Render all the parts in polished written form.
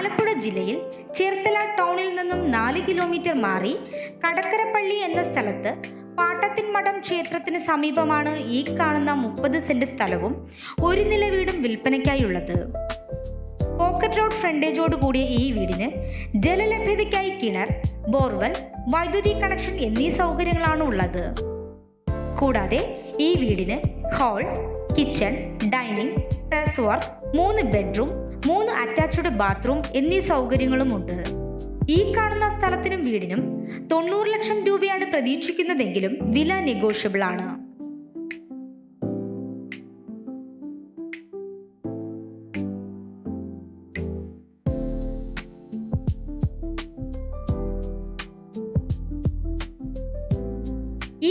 ആലപ്പുഴ ജില്ലയിൽ ചേർത്തല ടൗണിൽ നിന്നും 4 കിലോമീറ്റർ മാറി കടക്കരപ്പള്ളി എന്ന സ്ഥലത്ത് പാട്ടത്തിൻമഠം ക്ഷേത്രത്തിന് സമീപമാണ് ഈ കാണുന്ന 30 സെന്റ് സ്ഥലവും ഒരു നില വീടും വിൽപ്പനയ്ക്കായുള്ളത്. പോക്കറ്റ് റോഡ് ഫ്രണ്ടേജോട് കൂടിയ ഈ വീടിന് ജലലഭ്യതയ്ക്കായി കിണർ, ബോർവെൽ, വൈദ്യുതി കണക്ഷൻ എന്നീ സൗകര്യങ്ങളാണ് ഉള്ളത്. കൂടാതെ ഈ വീടിന് hall, kitchen, dining, terrace work, 3 bedroom, 3 attached bathroom എന്നീ സൗകര്യങ്ങളുമുണ്ട്. ഈ കാണുന്ന സ്ഥലത്തിനും വീടിനും 90 ലക്ഷം രൂപയാണ് പ്രതീക്ഷിക്കുന്നതെങ്കിലും വില നെഗോഷ്യബിൾ ആണ്.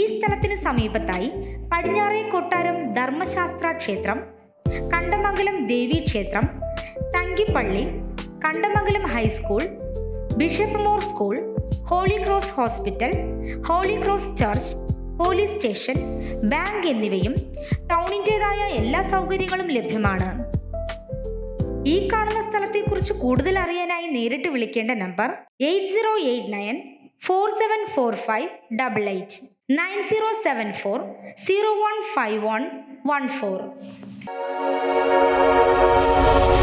ഈ സ്ഥലത്തിന് സമീപത്തായി പടിഞ്ഞാറേ കൊട്ടാരം ധർമ്മശാസ്ത്ര ക്ഷേത്രം, കണ്ടമംഗലം ദേവി ക്ഷേത്രം, Thankippally, Kandamangalam high school, Bishop Moore School, Holy Cross Hospital, Holy Cross Church, police station, bank എന്നിവയും ടൗണിൻ്റെതായ എല്ലാ സൗകര്യങ്ങളും ലഭ്യമാണ്. ഈ കാണുന്ന സ്ഥലത്തെക്കുറിച്ച് കൂടുതൽ അറിയാനായി നേരിട്ട് വിളിക്കേണ്ട നമ്പർ 8089474588 9074015114.